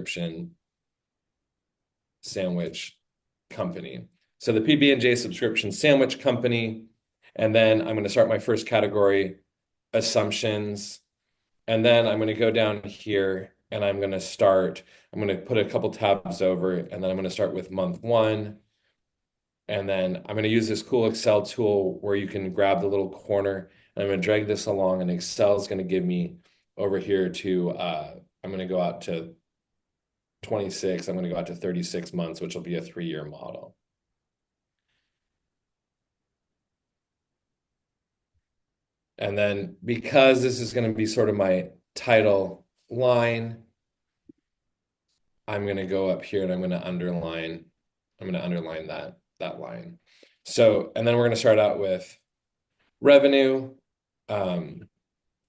subscription sandwich company. So the PB&J subscription sandwich company, and then I'm going to start my first category, assumptions. And then I'm going to go down here and I'm going to put a couple tabs over, and then I'm going to start with month one. And then I'm going to use this cool Excel tool where you can grab the little corner, and I'm going to drag this along, and Excel is going to give me over here to, I'm going to go out to 26, I'm going to go out to 36 months, which will be a 3-year model. And then because this is going to be sort of my title line, I'm going to go up here and I'm going to underline that line. So, and then we're going to start out with revenue,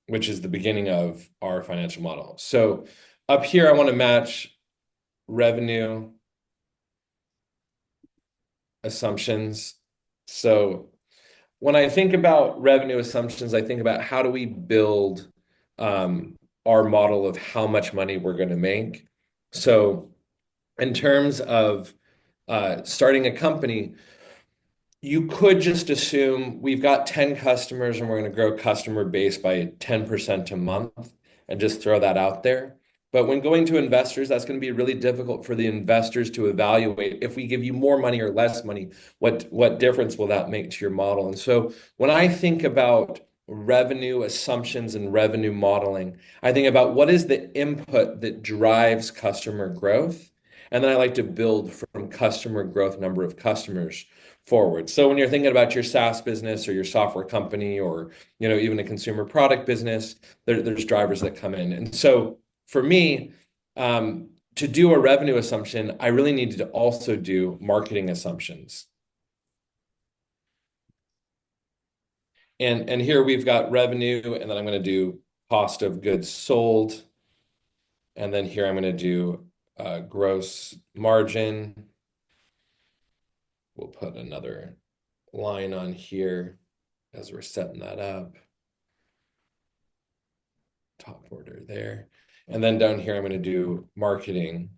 which is the beginning of our financial model. So up here, I want to match revenue assumptions. So when I think about revenue assumptions, I think about how do we build our model of how much money we're going to make. So in terms of starting a company, you could just assume we've got 10 customers and we're going to grow customer base by 10% a month and just throw that out there. But when going to investors, that's going to be really difficult for the investors to evaluate. If we give you more money or less money, what difference will that make to your model? And so when I think about revenue assumptions and revenue modeling, I think about what is the input that drives customer growth. And then I like to build from customer growth, number of customers forward. So when you're thinking about your SaaS business or your software company or even a consumer product business, there's drivers that come in. And so for me, to do a revenue assumption, I really need to also do marketing assumptions. And here we've got revenue, and then I'm going to do cost of goods sold. And then here I'm going to do gross margin. We'll put another line on here as we're setting that up. Top order there. And then down here, I'm going to do marketing.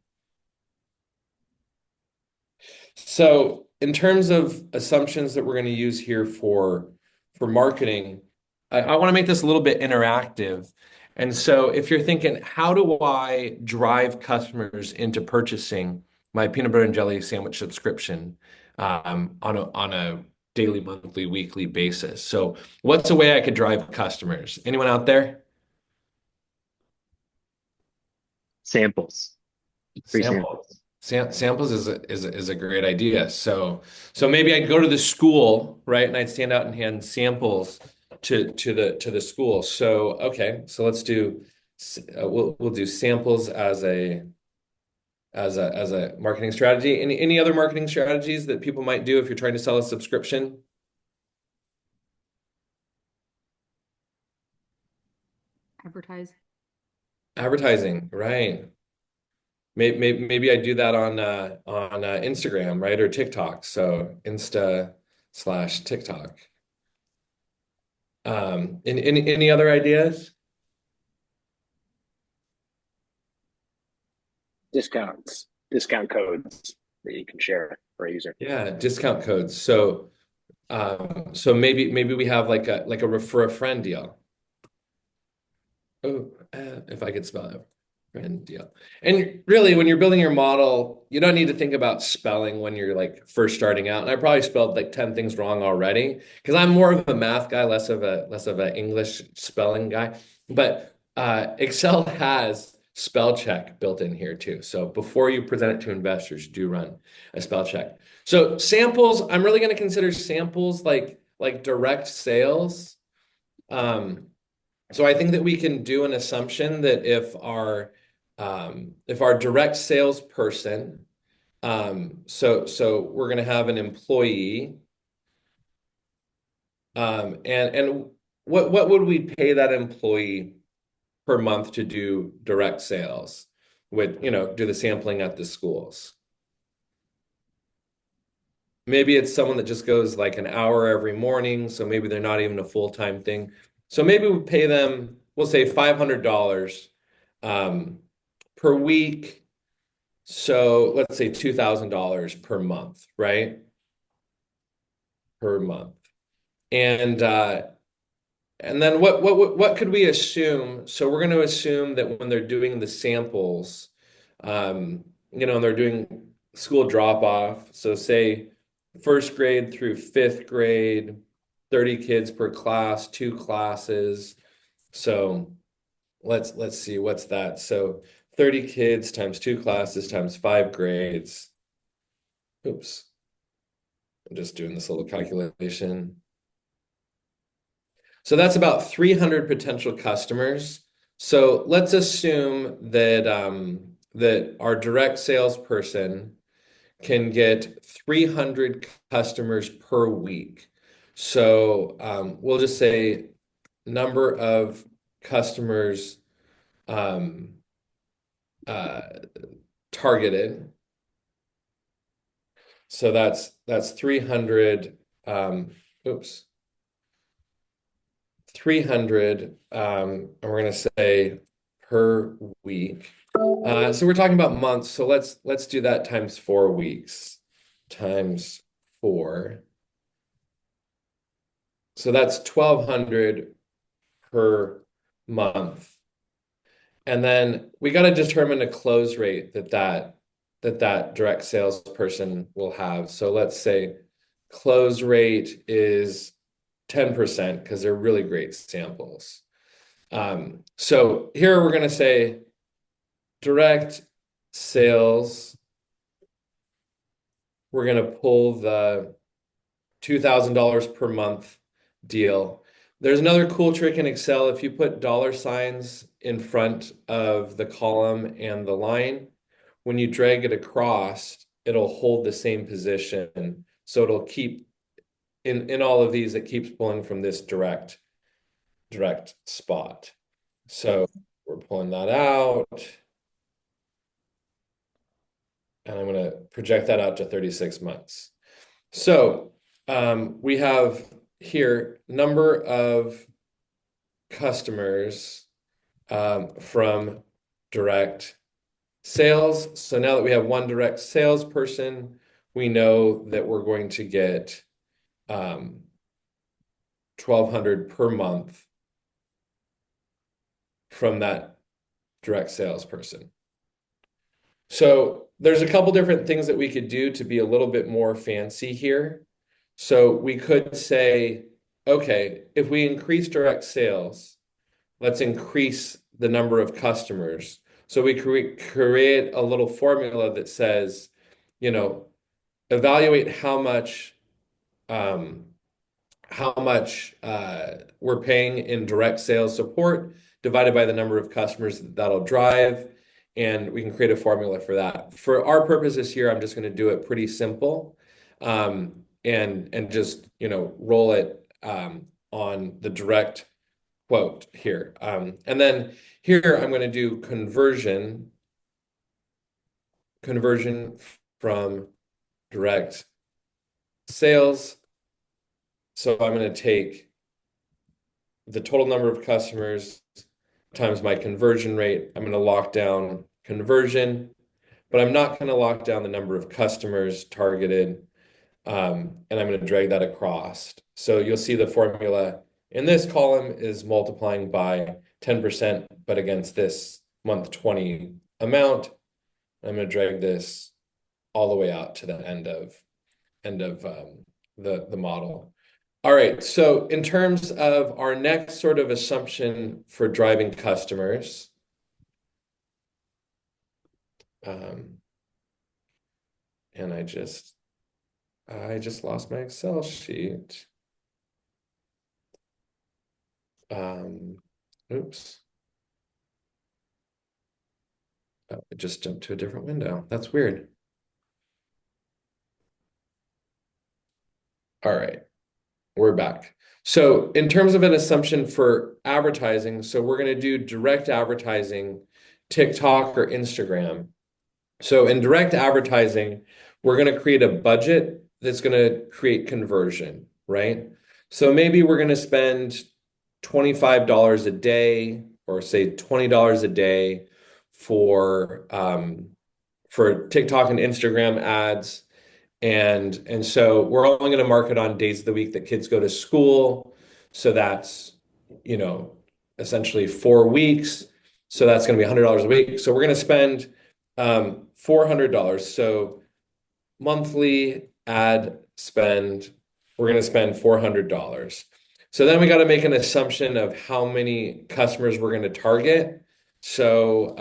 So in terms of assumptions that we're going to use here for marketing, I want to make this a little bit interactive. And so if you're thinking, how do I drive customers into purchasing my peanut butter and jelly sandwich subscription on a daily, monthly, weekly basis? So what's a way I could drive customers? Anyone out there? Samples, free Samples. samples. Samples is a great idea. So maybe I'd go to the school, right? And I'd stand out and hand samples to the school. So okay, so let's do we'll do samples as a marketing strategy. Any other marketing strategies that people might do if you're trying to sell a subscription? Advertise. Advertising, right? Maybe I do that on Instagram, right? Or TikTok. So Insta/TikTok. Any other ideas? Discount codes that you can share for a user. Yeah, discount codes. So maybe we have like a refer a friend deal. Oh, if I could spell it. Friend deal. And really, when you're building your model, you don't need to think about spelling when you're like first starting out. And I probably spelled like 10 things wrong already because I'm more of a math guy, less of an English spelling guy. But Excel has spell check built in here too. So before you present it to investors, do run a spell check. So samples, I'm really going to consider samples like direct sales. So I think that we can do an assumption that if our direct salesperson, so we're going to have an employee, and what would we pay that employee per month to do direct sales? Would do the sampling at the schools? Maybe it's someone that just goes like an hour every morning, so maybe they're not even a full-time thing. So maybe we pay them, we'll say $500 per week. So let's say $2,000 per month, right? Per month. And then what could we assume? So we're going to assume that when they're doing the samples, and they're doing school drop off. So say first grade through fifth grade, 30 kids per class, two classes. So let's see, what's that? So 30 kids times two classes times five grades. Oops, I'm just doing this little calculation. So that's about 300 potential customers. So let's assume that our direct salesperson can get 300 customers per week. So we'll just say number of customers um, uh, targeted. So that's 300. Oops. 300, and we're going to say per week. So we're talking about months. So let's do that times 4 weeks, times four. So that's 1,200 per month. And then we got to determine a close rate that direct salesperson will have. So let's say close rate is 10% because they're really great samples. So here we're going to say direct sales. We're going to pull the $2,000 per month deal. There's another cool trick in Excel. If you put dollar signs in front of the column and the line, when you drag it across, it'll hold the same position. So it'll keep in all of these, it keeps pulling from this direct spot. So we're pulling that out. And I'm going to project that out to 36 months. So we have here number of customers from direct sales. So now that we have one direct salesperson, we know that we're going to get 1,200 per month from that direct salesperson. So there's a couple different things that we could do to be a little bit more fancy here. So we could say, okay, if we increase direct sales, let's increase the number of customers. So we create a little formula that says, evaluate um, how much we're paying in direct sales support divided by the number of customers that'll drive. And we can create a formula for that. For our purposes here, I'm just going to do it pretty simple and just, roll it on the direct quote here. And then here I'm going to do conversion from direct sales. So I'm going to take the total number of customers times my conversion rate. I'm going to lock down conversion, but I'm not going to lock down the number of customers targeted. And I'm going to drag that across. So you'll see the formula in this column is multiplying by 10%, but against this month 20 amount, I'm going to drag this all the way out to the end of the model. All right, so in terms of our next sort of assumption for driving customers, and I just lost my Excel sheet. Oops. Oh, it just jumped to a different window. That's weird. All right, we're back. So in terms of an assumption for advertising, so we're going to do direct advertising, TikTok or Instagram. So in direct advertising, we're going to create a budget that's going to create conversion, right? So maybe we're going to spend $25 a day or say $20 a day for for TikTok and Instagram ads. And so we're only going to market on days of the week that kids go to school. So that's, essentially 4 weeks. So that's going to be $100 a week. So we're going to spend $400. So monthly ad spend, we're going to spend $400. So then we got to make an assumption of how many customers we're going to target. So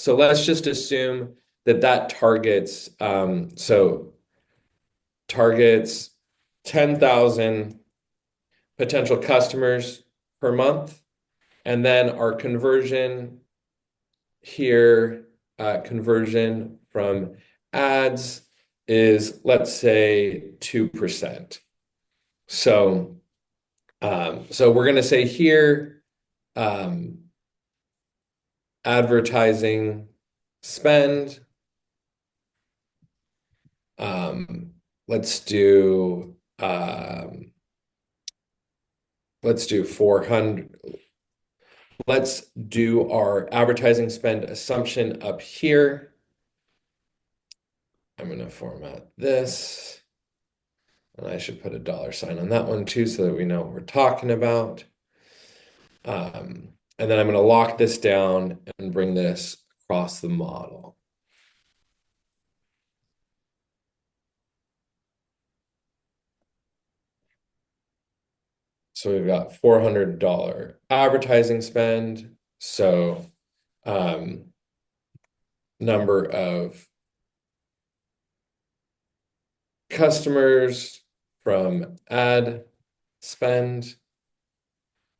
let's just assume that targets 10,000 potential customers per month. And then our conversion here, conversion from ads is, let's say, 2%. So we're going to say here, advertising spend. Let's do 400. Let's do our advertising spend assumption up here. I'm going to format this. And I should put a $sign on that one too, so that we know what we're talking about. And then I'm going to lock this down and bring this across the model. So we've got $400 advertising spend. So number of customers from ad spend.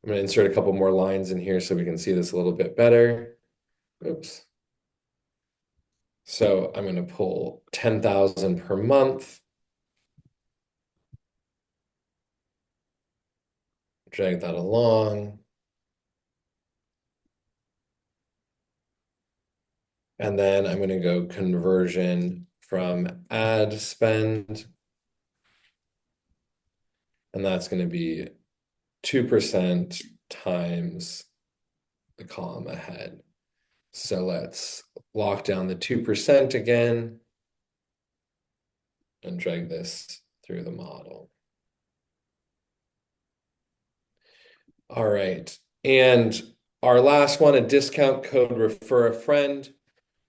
I'm going to insert a couple more lines in here so we can see this a little bit better. Oops. So I'm going to pull 10,000 per month. Drag that along. And then I'm going to go conversion from ad spend. And that's going to be 2% times the column ahead. So let's lock down the 2% again and drag this through the model. All right. And our last one, a discount code, refer a friend.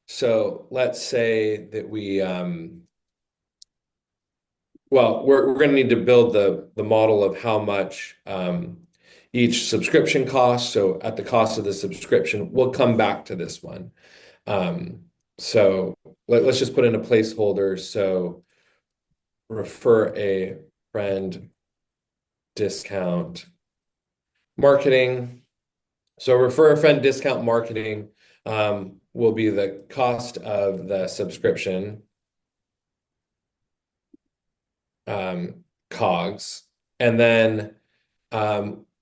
So let's say that we're going to need to build the model of how much each subscription costs. So at the cost of the subscription, we'll come back to this one. So let's just put in a placeholder. So refer a friend discount marketing. So refer a friend discount marketing will be the cost of the subscription, COGS. And then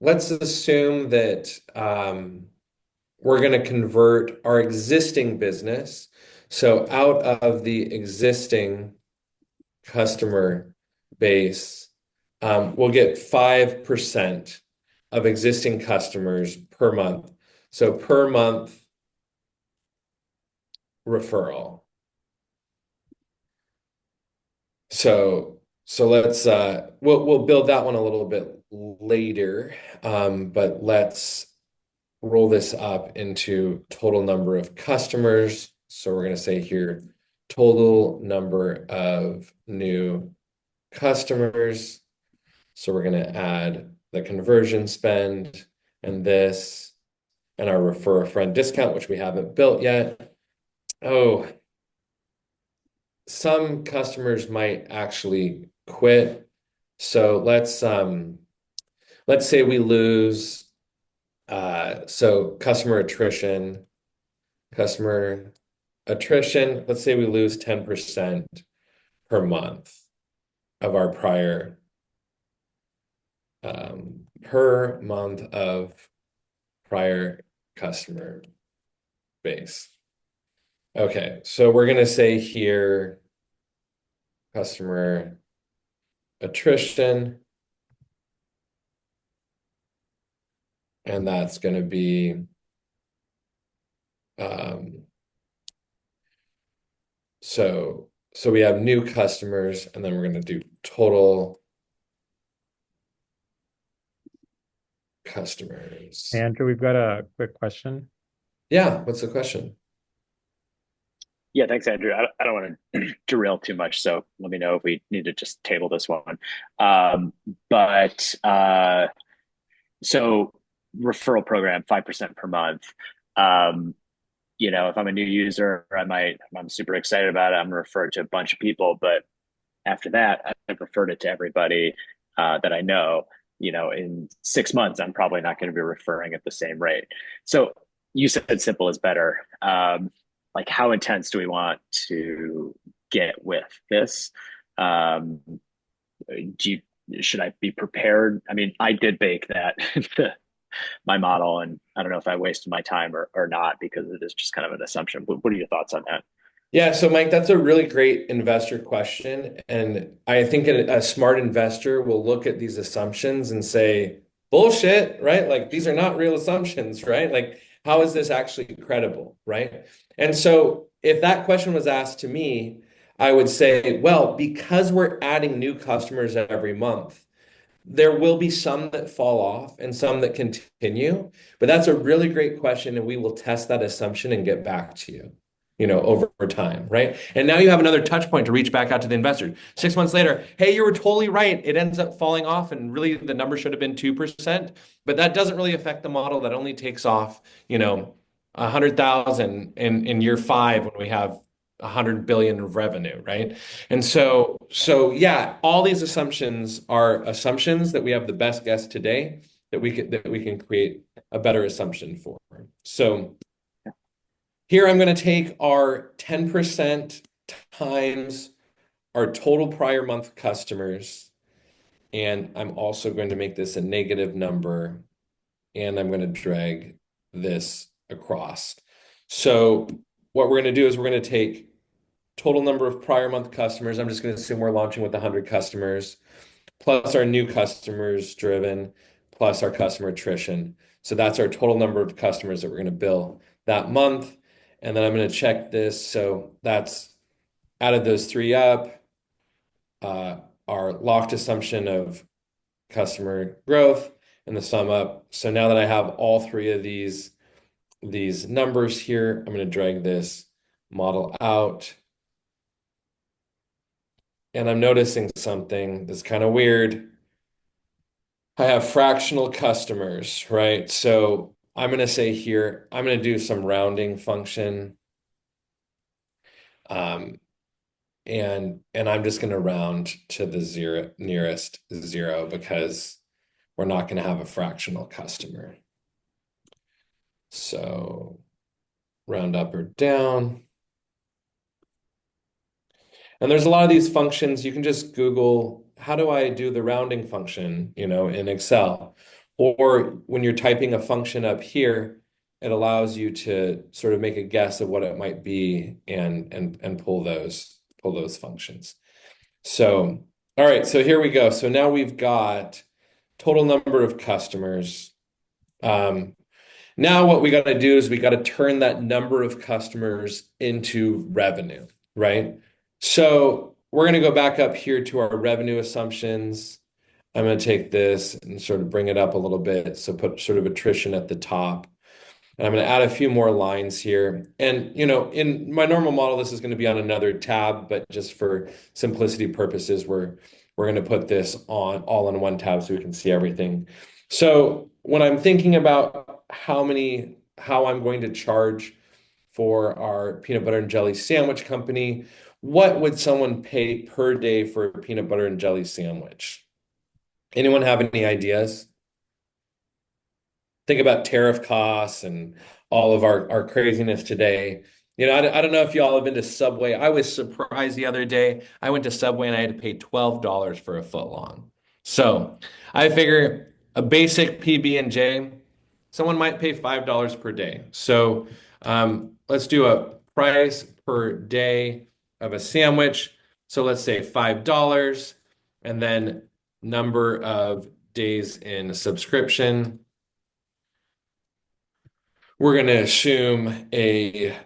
let's assume that we're going to convert our existing business. So out of the existing customer base, we'll get 5% of existing customers per month. So per month referral. So let's we'll build that one a little bit later, but let's roll this up into total number of customers. So we're going to say here, total number of new customers. So we're going to add the conversion spend and this and our refer a friend discount, which we haven't built yet. Oh, some customers might actually quit. So let's say we lose customer attrition. Let's say we lose 10% per month of our prior per month of prior customer base. Okay, so we're going to say here customer attrition, and that's going to be So we have new customers, and then we're going to do total customers. Andrew, we've got a quick question. Yeah, what's the question? Yeah, thanks, Andrew. I don't want to derail too much, so let me know if we need to just table this one. But so referral program, 5% per month. Um, if I'm a new user, I'm super excited about it. I'm gonna refer it to a bunch of people, but after that, I've referred it to everybody that I know. In 6 months, I'm probably not going to be referring at the same rate. So you said simple is better. Like, how intense do we want to get with this? Um, do you, should I be prepared? I mean, I did bake that into my model, and I don't know if I wasted my time or not because it is just kind of an assumption. What are your thoughts on that? Yeah, so Mike, that's a really great investor question. And I think a smart investor will look at these assumptions and say, bullshit, right? Like these are not real assumptions, right? Like, how is this actually credible, right? And so if that question was asked to me, I would say, well, because we're adding new customers every month, there will be some that fall off and some that continue, but that's a really great question, and we will test that assumption and get back to you, over time, right? And now you have another touch point to reach back out to the investors. 6 months later, hey, you were totally right. It ends up falling off, and really the number should have been 2%, but that doesn't really affect the model. That only takes off, 100,000 in year 5 when we have 100 billion of revenue, right? And so yeah, all these assumptions are assumptions that we have the best guess today that we can create a better assumption for. So here I'm going to take our 10% times our total prior month customers, and I'm also going to make this a negative number, and I'm going to drag this across. So what we're going to do is we're going to take total number of prior month customers. I'm just going to assume we're launching with 100 customers, plus our new customers driven, plus our customer attrition. So that's our total number of customers that we're going to bill that month. And then I'm going to check this. So that's added those three up, our locked assumption of customer growth, and the sum up. So now that I have all three of these numbers here, I'm going to drag this model out. And I'm noticing something that's kind of weird. I have fractional customers, right? So I'm going to say here, I'm going to do some rounding function. Um, and I'm just going to round to the nearest zero because we're not going to have a fractional customer. So round up or down. And there's a lot of these functions. You can just Google, how do I do the rounding function, in Excel? Or when you're typing a function up here, it allows you to sort of make a guess of what it might be and pull those functions. So, all right, so here we go. So now we've got total number of customers. Now what we got to do is we got to turn that number of customers into revenue, right? So we're going to go back up here to our revenue assumptions. I'm going to take this and sort of bring it up a little bit. So put sort of attrition at the top. And I'm going to add a few more lines here. And, in my normal model, this is going to be on another tab, but just for simplicity purposes, we're going to put this on all in one tab so we can see everything. So when I'm thinking about how I'm going to charge for our peanut butter and jelly sandwich company, what would someone pay per day for a peanut butter and jelly sandwich? Anyone have any ideas? Think about tariff costs and all of our craziness today. I don't know if y'all have been to Subway. I was surprised the other day. I went to Subway and I had to pay $12 for a foot long. So I figure a basic PB&J, someone might pay $5 per day. So let's do a price per day of a sandwich. So let's say $5, and then number of days in subscription. We're going to assume a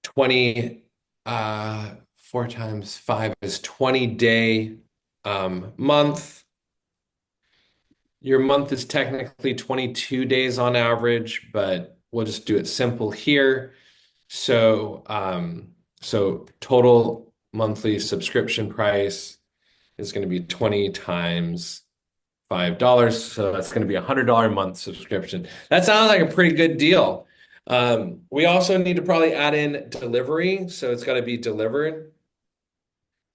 20 4 times 5 is 20-day month. Your month is technically 22 days on average, but we'll just do it simple here. So total monthly subscription price is going to be 20 times $5. So that's going to be $100 a month subscription. That sounds like a pretty good deal. We also need to probably add in delivery. So it's got to be delivered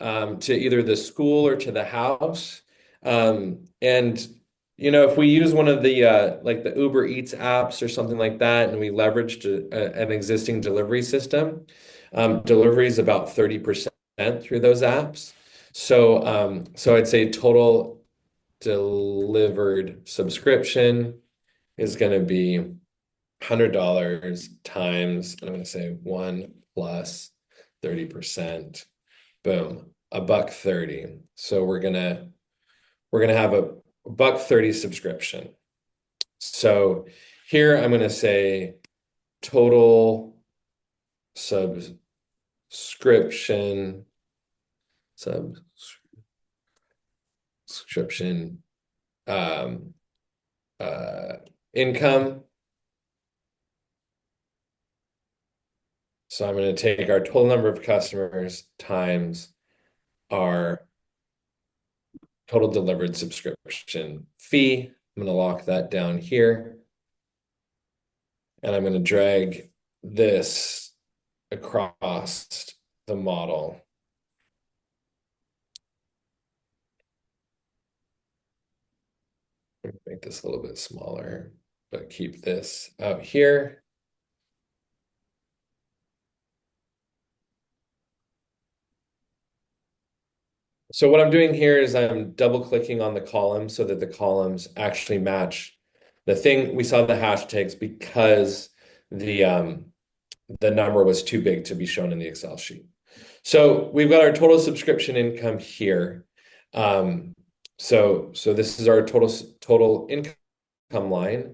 to either the school or to the house. And if we use one of the like the Uber Eats apps or something like that, and we leveraged an existing delivery system, delivery is about 30% through those apps. So I'd say total delivered subscription is going to be $100 times, I'm going to say 1 plus 30%. Boom, $1.30. So we're gonna have a $1.30 subscription. So here I'm gonna say total subscription um, income. So I'm going to take our total number of customers times our total delivered subscription fee. I'm going to lock that down here. And I'm going to drag this across the model. Make this a little bit smaller, but keep this out here. So what I'm doing here is I'm double clicking on the columns so that the columns actually match the thing. We saw the hashtags because the number was too big to be shown in the Excel sheet. So we've got our total subscription income here. So this is our total income line,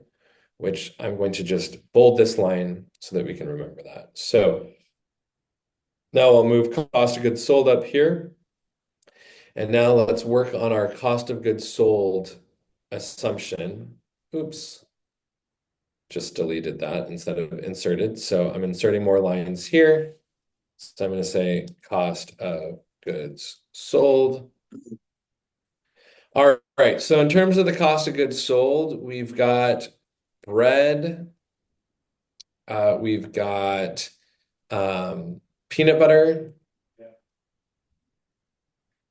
which I'm going to just bold this line so that we can remember that. So now I'll move cost of goods sold up here. And now let's work on our cost of goods sold assumption. Oops. Just deleted that instead of inserted. So I'm inserting more lines here. So I'm going to say cost of goods sold. All right. So in terms of the cost of goods sold, we've got bread. We've got peanut butter.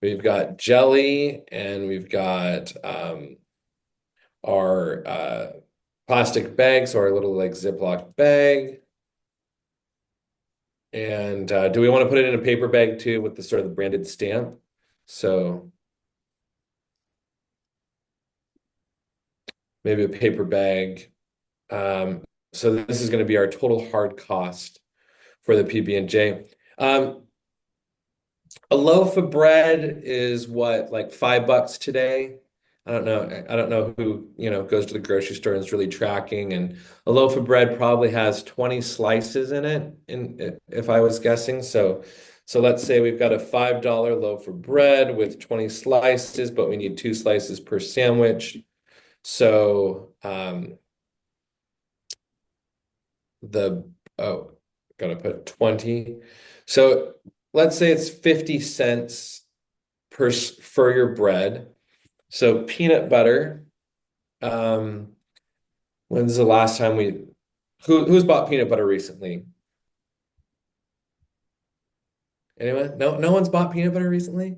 We've got jelly, and we've got our plastic bags, so our little like Ziploc bag. And do we want to put it in a paper bag too with the sort of the branded stamp? So maybe a paper bag. So this is going to be our total hard cost for the PB&J. A loaf of bread is what, like $5 today? I don't know. I don't know who, goes to the grocery store and is really tracking. And a loaf of bread probably has 20 slices in it, if I was guessing. So let's say we've got a $5 loaf of bread with 20 slices, but we need 2 slices per sandwich. So gotta put 20. So let's say it's 50 cents for your bread. So peanut butter. When's the last time who's bought peanut butter recently? Anyone? No one's bought peanut butter recently?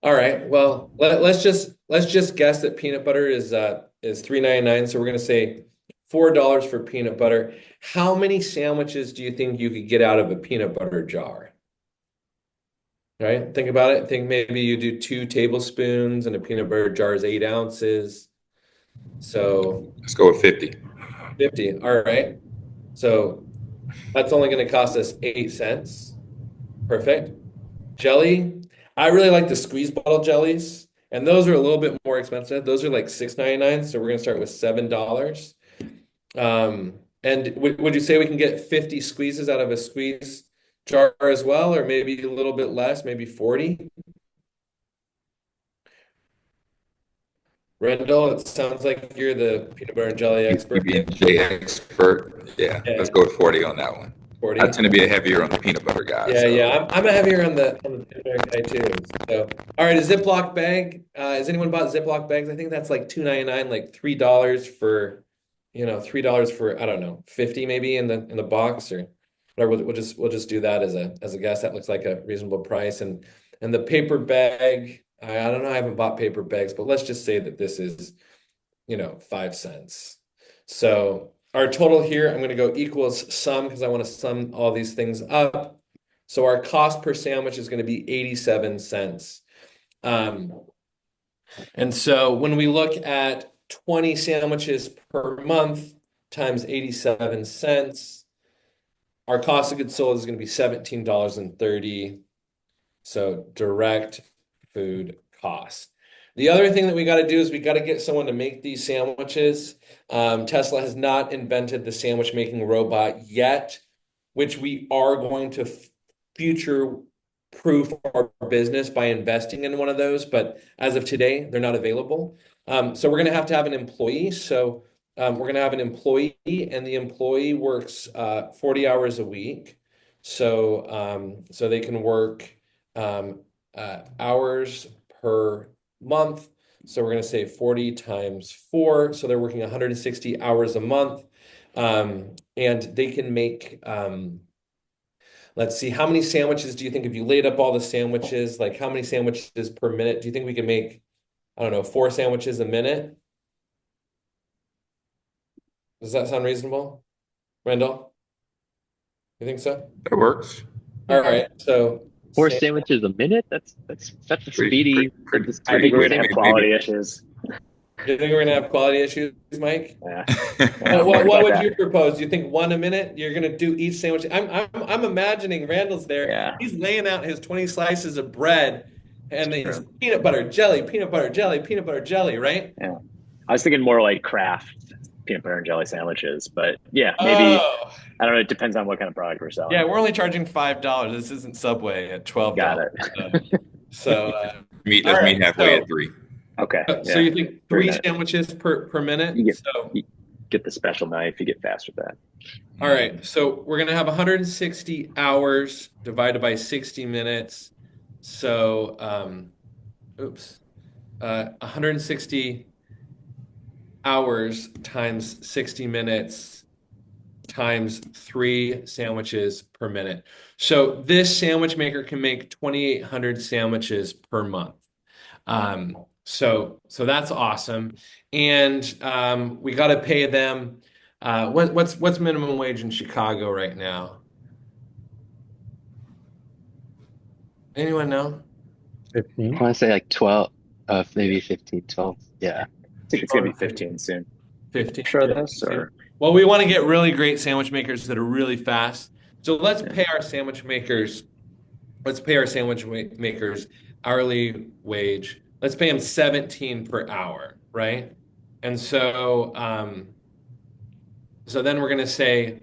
All right. Well, let's just guess that peanut butter is $3.99. So we're gonna say $4 for peanut butter. How many sandwiches do you think you could get out of a peanut butter jar? Right? Think about it. Think maybe you do 2 tablespoons and a peanut butter jar is 8 ounces. So Let's go with 50. 50. All right. So that's only going to cost us 8 cents. Perfect. Jelly. I really like the squeeze bottle jellies, and those are a little bit more expensive. Those are like $6.99. So we're going to start with $7. And would you say we can get 50 squeezes out of a squeeze jar as well, or maybe a little bit less, maybe 40? Rendell, it sounds like you're the peanut butter and jelly expert here. PB&J expert. Yeah, let's Yeah, go with 40 on that one. 40. I tend to be a heavier on the peanut butter guy, Yeah, yeah. so I'm a heavier on the peanut butter guy too. So, all right, a Ziploc bag. Has anyone bought Ziploc bags? I think that's like $2.99, like $3 for, $3 for, I don't know, 50 maybe in the box or whatever. We'll just do that as a guess. That looks like a reasonable price. And the paper bag, I don't know, I haven't bought paper bags, but let's just say that this is 5 cents. So our total here, I'm going to go equals sum because I want to sum all these things up. So our cost per sandwich is going to be 87 cents. And so when we look at 20 sandwiches per month times 87 cents, our cost of goods sold is going to be $17.30. So direct food cost. The other thing that we got to do is we got to get someone to make these sandwiches. Tesla has not invented the sandwich making robot yet, which we are going to future proof our business by investing in one of those. But as of today, they're not available. So we're going to have an employee. So we're going to have an employee, and the employee works 40 hours a week. So they can work hours per month. So we're going to say 40 times 4. So they're working 160 hours a month. And they can make, let's see, how many sandwiches do you think if you laid up all the sandwiches, like how many sandwiches per minute? Do you think we can make, I don't know, 4 sandwiches a minute? Does that sound reasonable? Rendell? You think so? that works. All right. So Four say, sandwiches a minute? That's a Pretty, speedy. I think we're quick. gonna have Maybe. quality issues. do you think we're gonna have quality issues, Mike? Yeah, Maybe. I'm What, worried what about would that. you propose? Do you think 1 a minute? You're gonna do each sandwich. I'm imagining Randall's there. Yeah, He's laying out his 20 slices of bread, and it's it's true. peanut butter jelly, peanut butter jelly, peanut butter jelly, right? Yeah, I was thinking more like Kraft peanut butter and jelly sandwiches, but yeah, maybe Oh, I don't know. It depends on what kind of product we're yeah. selling. We're only charging $5. This isn't Subway at Got $12. it. Meet All let's right. meet halfway So at 3. okay, So yeah, you think 3 three minutes. sandwiches per minute? You get So you get the special knife. You get fast with that. all right. So we're gonna have 160 hours divided by 60 minutes. So oops. 160 hours times 60 minutes times 3 sandwiches per minute. So this sandwich maker can make 2,800 sandwiches per month. So that's awesome. And we got to pay them. What's minimum wage in Chicago right now? Anyone know? 15. I want to say like 12, Yeah, maybe 15, 12. Yeah. I think it's gonna be 15 soon. 15. Sure of this or Well, we want to get really great sandwich makers that are really fast. So let's yeah. pay our sandwich makers. Let's pay our makers hourly wage. Let's pay them 17 per hour, right? And so then we're going to say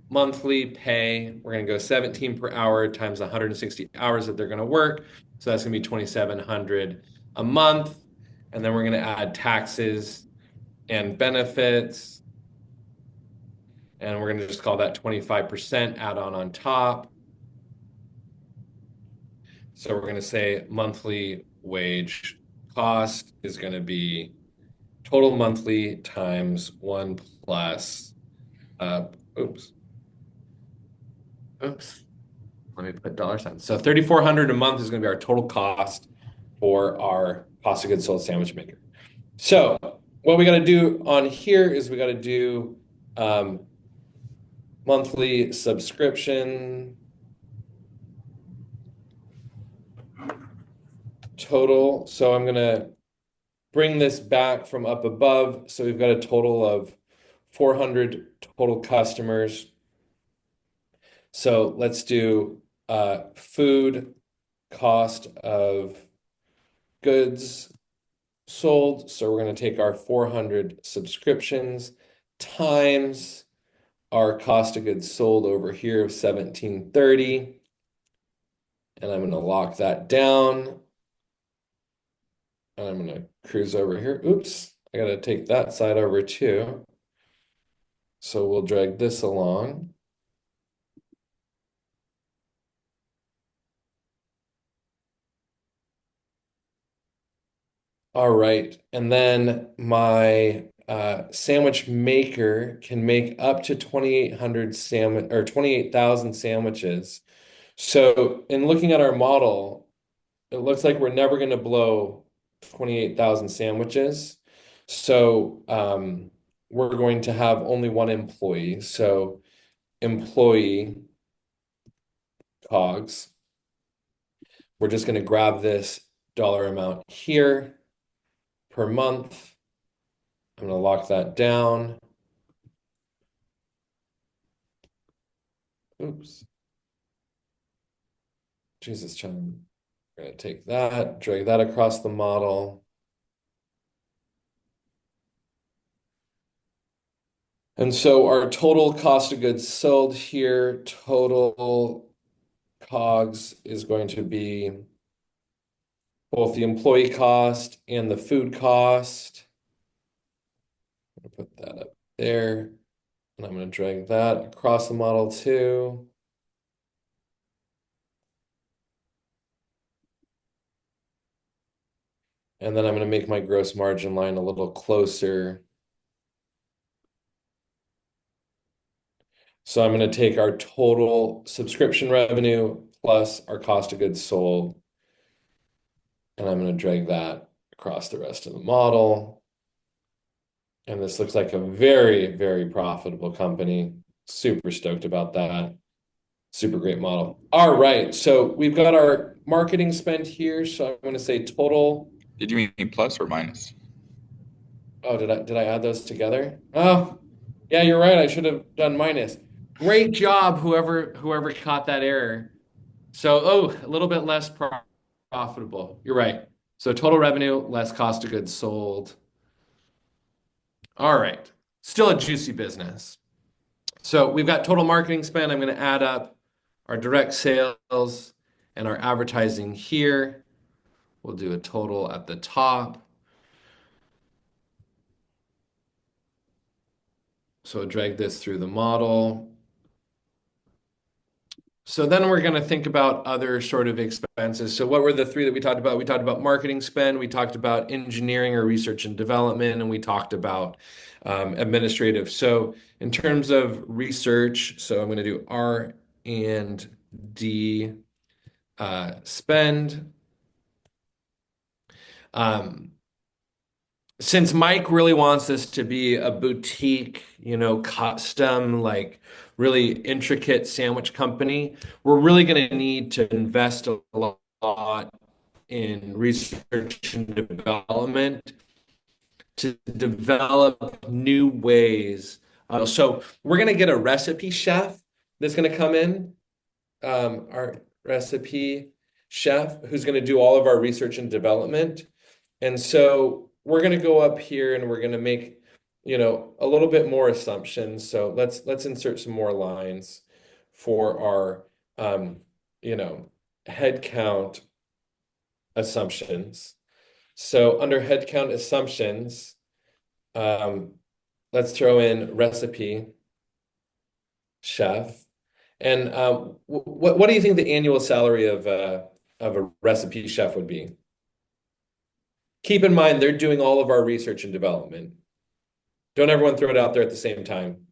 monthly pay. We're going to go 17 per hour times 160 hours that they're going to work. So that's going to be 2,700 a month. And then we're going to add taxes and benefits. And we're going to just call that 25% add on top. So we're going to say monthly wage cost is going to be total monthly times 1 plus, oops. Let me put dollar signs. So 3,400 a month is going to be our total cost for our cost of goods sold sandwich maker. So what we got to do on here is we got to do monthly subscription total. So I'm going to bring this back from up above. So we've got a total of 400 total customers. So let's do food cost of goods sold. So we're going to take our 400 subscriptions times our cost of goods sold over here of 1730. And I'm going to lock that down. And I'm going to cruise over here. Oops, I got to take that side over too. So we'll drag this along. All right, and then my sandwich maker can make up to 2,800 sandwich or 28,000 sandwiches. So in looking at our model, it looks like we're never going to blow 28,000 sandwiches. So we're going to have only one employee. So employee COGS. We're just going to grab this dollar amount here per month. I'm going to lock that down. Oops. Jesus, John. We're going to take that, drag that across the model. And so our total cost of goods sold here, total COGS is going to be both the employee cost and the food cost. I'm going to put that up there. And I'm going to drag that across the model too. And then I'm going to make my gross margin line a little closer. So I'm going to take our total subscription revenue plus our cost of goods sold, and I'm going to drag that across the rest of the model. And this looks like a very, very profitable company. Super stoked about that. Super great model. All right, so we've got our marketing spend here. So I'm going to say total. Did you mean plus or minus? Oh, did I add those together? Oh, yeah, you're right. I should have done minus. Great job, whoever caught that error. So, a little bit less profitable. You're right. So total revenue, less cost of goods sold. All right. Still a juicy business. So we've got total marketing spend. I'm going to add up our direct sales and our advertising here. We'll do a total at the top. So drag this through the model. So then we're going to think about other sort of expenses. So what were the three that we talked about? We talked about marketing spend, we talked about engineering or research and development, and we talked about administrative. So in terms of research, so I'm going to do R and D spend. Since Mike really wants this to be a boutique, custom, like really intricate sandwich company, we're really going to need to invest a lot in research and development to develop new ways. So we're going to get a recipe chef that's going to come in, our recipe chef who's going to do all of our research and development. And so we're going to go up here and we're going to make, a little bit more assumptions. So let's insert some more lines for our, head count assumptions. So under head count assumptions, let's throw in recipe chef. And what do you think the annual salary of a recipe chef would be? Keep in mind, they're doing all of our research and development. Don't everyone throw it out there at the same time.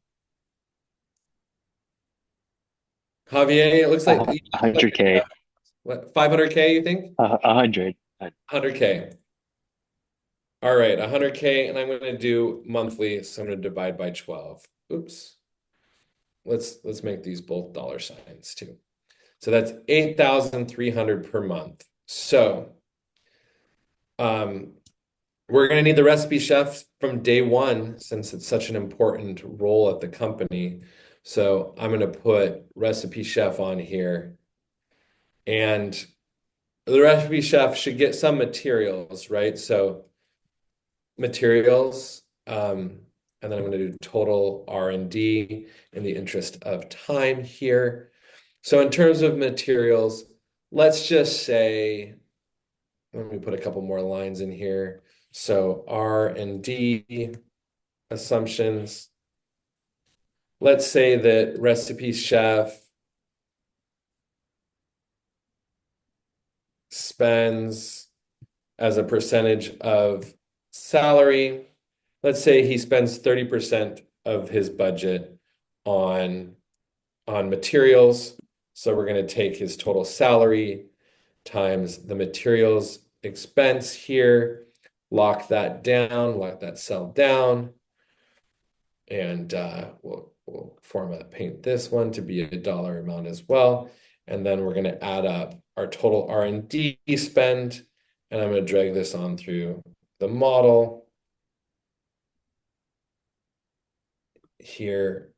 Javier, it looks like 100K. what, 500K, you think? 100. 100K. All right, 100K, and I'm going to do monthly, so I'm going to divide by 12. Oops. Let's make these both dollar signs too. So that's 8,300 per month. So we're going to need the recipe chef from day one since it's such an important role at the company. So I'm going to put recipe chef on here. And the recipe chef should get some materials, right? So materials, and then I'm going to do total R&D in the interest of time here. So in terms of materials, let's just say, let me put a couple more lines in here. So R&D assumptions. Let's say that recipe chef spends as a percentage of salary. Let's say he spends 30% of his budget on materials. So we're going to take his total salary times the materials expense here, lock that down, lock that cell down, and we'll format paint this one to be a dollar amount as well. And then we're going to add up our total R&D spend, and I'm going to drag this on through the model here.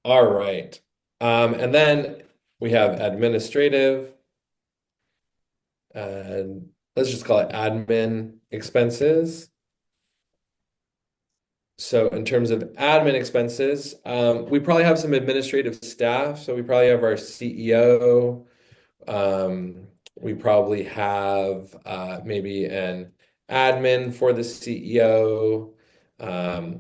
All right. And then we have administrative, and let's just call it admin expenses. So in terms of admin expenses, we probably have some administrative staff. So we probably have our CEO. We probably have maybe an admin for the CEO.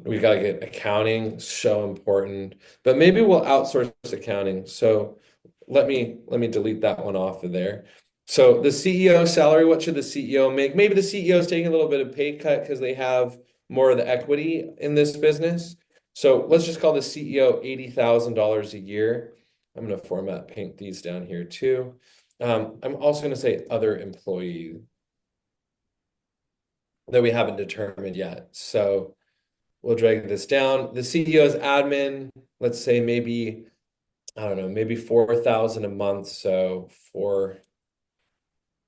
We've got to get accounting, so important. But maybe we'll outsource accounting. So let me delete that one off of there. So the CEO salary, what should the CEO make? Maybe the CEO is taking a little bit of pay cut because they have more of the equity in this business. So let's just call the CEO $80,000 a year. I'm going to format paint these down here too. I'm also going to say other employee that we haven't determined yet. So we'll drag this down. The CEO's admin, let's say maybe, I don't know, maybe 4,000 a month. So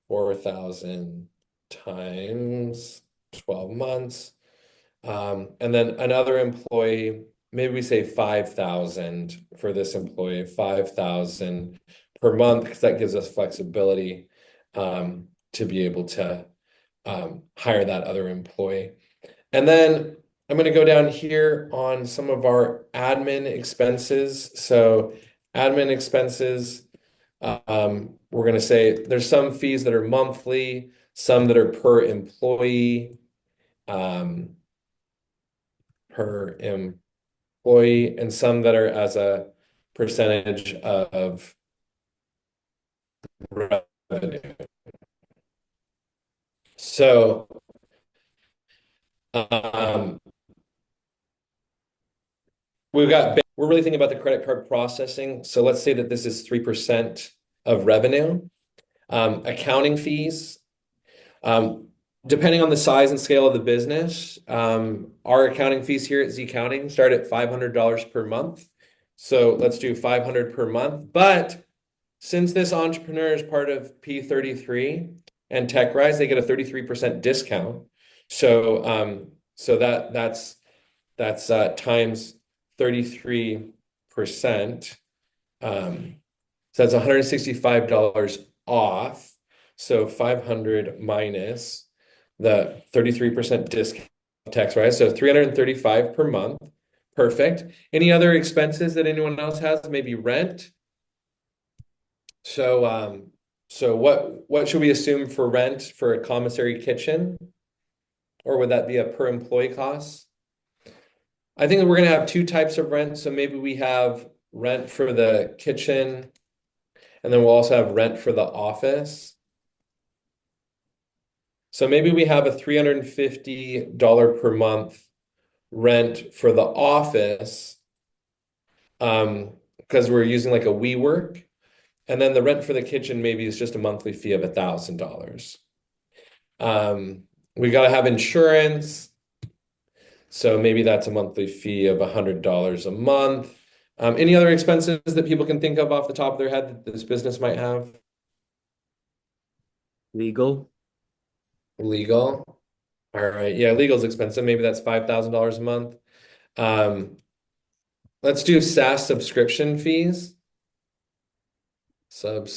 4,000 times 12 months. And then another employee, maybe we say 5,000 for this employee, 5,000 per month, because that gives us flexibility to be able to hire that other employee. And then I'm going to go down here on some of our admin expenses. So admin expenses, we're going to say there's some fees that are monthly, some that are per employee. And some that are as a percentage of revenue. So we're really thinking about the credit card processing. So let's say that this is 3% of revenue. Accounting fees, depending on the size and scale of the business, our accounting fees here at Zccounting start at $500 per month. So let's do 500 per month. But since this entrepreneur is part of P33 and TechRise, they get a 33% discount. So that's times 33%. So that's $165 off. So 500 minus the 33% discount tax, right? So 335 per month. Perfect. Any other expenses that anyone else has? Maybe rent. So what should we assume for rent for a commissary kitchen? Or would that be a per employee cost? I think that we're going to have two types of rent. So maybe we have rent for the kitchen, and then we'll also have rent for the office. So maybe we have a $350 per month rent for the office because we're using like a WeWork. And then the rent for the kitchen maybe is just a monthly fee of $1,000. We got to have insurance. So maybe that's a monthly fee of $100 a month. Any other expenses that people can think of off the top of their head that this business might have? Legal. Legal. All right. Yeah, legal's expensive. Maybe that's $5,000 a month. Let's do SaaS subscription fees. Sub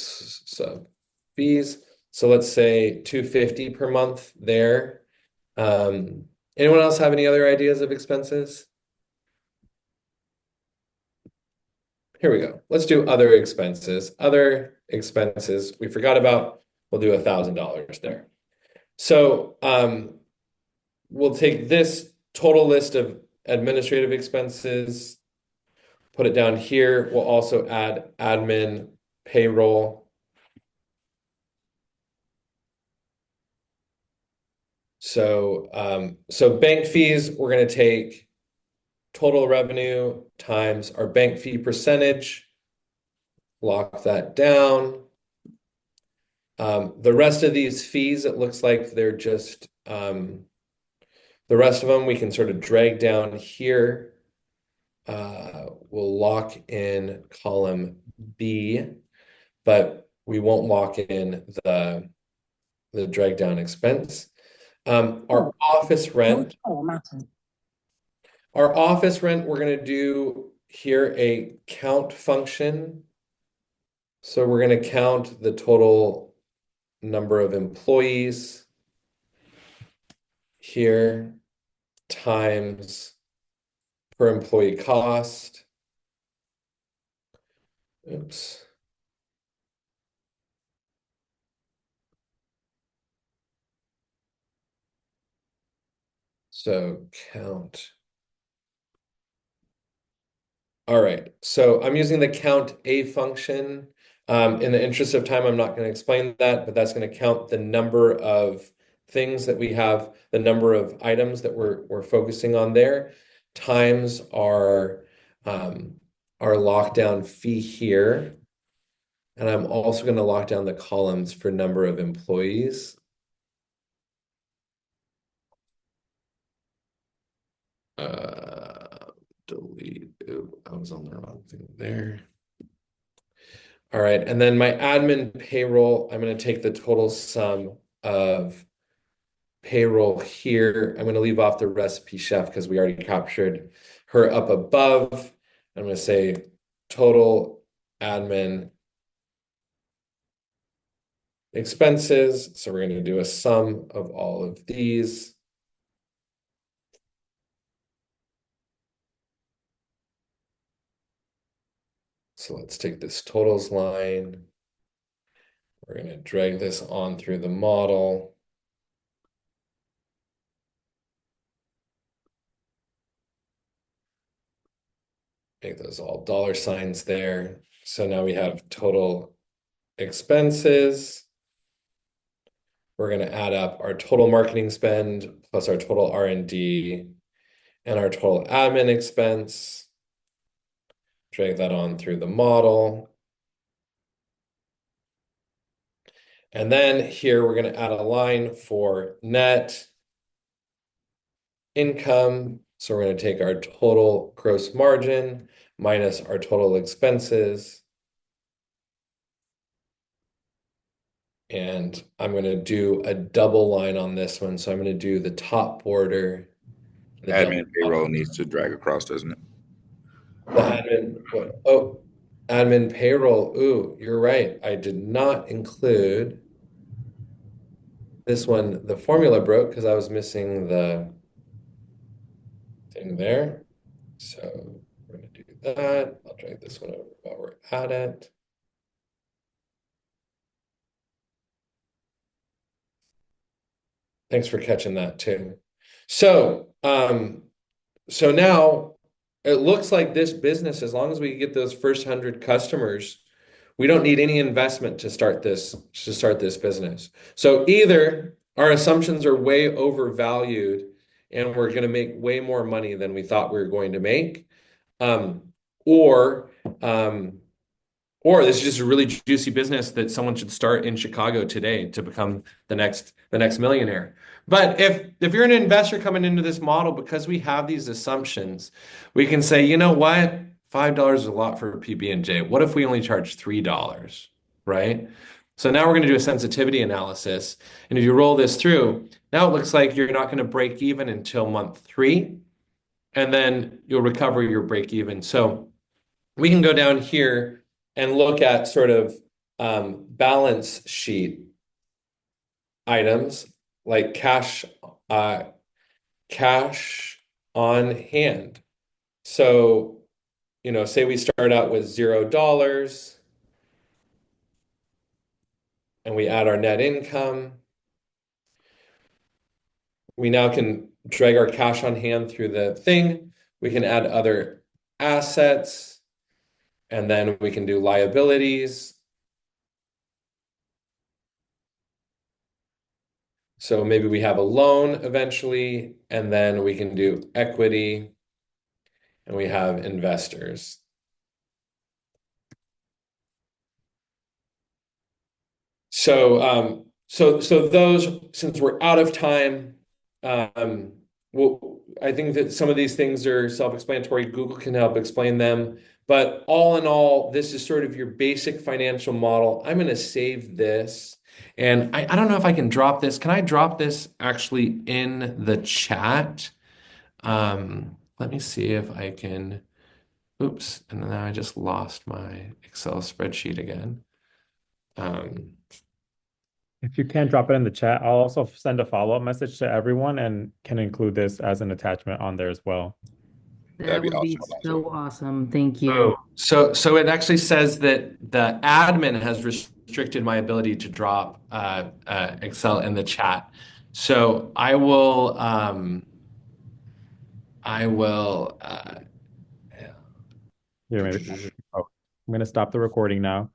fees. So let's say $250 per month there. Anyone else have any other ideas of expenses? Here we go. Let's do other expenses. Other expenses we forgot about, we'll do $1,000 there. So we'll take this total list of administrative expenses, put it down here. We'll also add admin payroll. So bank fees, we're going to take total revenue times our bank fee percentage, lock that down. The rest of these fees, it looks like they're just the rest of them we can sort of drag down here. We'll lock in column B, but we won't lock in the drag down expense. Our office rent, we're going to do here a count function. So we're going to count the total number of employees here times per employee cost. Oops. So count. All right, so I'm using the count A function. In the interest of time, I'm not going to explain that, but that's going to count the number of things that we have, the number of items that we're focusing on there, times our lockdown fee here. And I'm also going to lock down the columns for number of employees. Delete. Ooh, I was on the wrong thing there. All right, and then my admin payroll, I'm going to take the total sum of payroll here. I'm going to leave off the recipe chef because we already captured her up above. I'm going to say total admin expenses. So we're going to do a sum of all of these. So let's take this totals line. We're going to drag this on through the model. Make those all dollar signs there. So now we have total expenses. We're going to add up our total marketing spend plus our total R&D and our total admin expense. Drag that on through the model. And then here we're going to add a line for net income. So we're going to take our total gross margin minus our total expenses. And I'm going to do a double line on this one. So I'm going to do the top border. The Admin payroll bottom. needs to drag across, doesn't it? The admin, what? Oh, admin payroll. Ooh, you're right. I did not include this one. The formula broke because I was missing the thing there. So we're going to do that. I'll drag this one over while we're at it. Thanks for catching that too. So, so now it looks like this business, as long as we get those first 100 customers, we don't need any investment to start this business. So either our assumptions are way overvalued and we're going to make way more money than we thought we were going to make, or or this is just a really juicy business that someone should start in Chicago today to become the next millionaire. But if you're an investor coming into this model, because we have these assumptions, we can say, you know what? $5 is a lot for PB&J. What if we only charge $3, right? So now we're going to do a sensitivity analysis. And if you roll this through, now it looks like you're not going to break even until month 3, and then you'll recover your break even. So we can go down here and look at sort of balance sheet items like cash on hand. So, say we start out with $0. and we add our net income. We now can drag our cash on hand through the thing. We can add other assets, and then we can do liabilities. So maybe we have a loan eventually, and then we can do equity, and we have investors. So those, since we're out of time, well, I think that some of these things are self-explanatory. Google can help explain them. But all in all, this is sort of your basic financial model. I'm going to save this. And I don't know if I can drop this. Can I drop this actually in the chat? Let me see if I can. Oops. And now I just lost my Excel spreadsheet again. If you can't drop it in the chat, I'll also send a follow-up message to everyone and can include this as an attachment on there as well. That That'd be would be awesome. so awesome. Thank you. Oh, so it actually says that the admin has restricted my ability to drop Excel in the chat. So I will Here, maybe. Oh, I'm going to stop the recording now.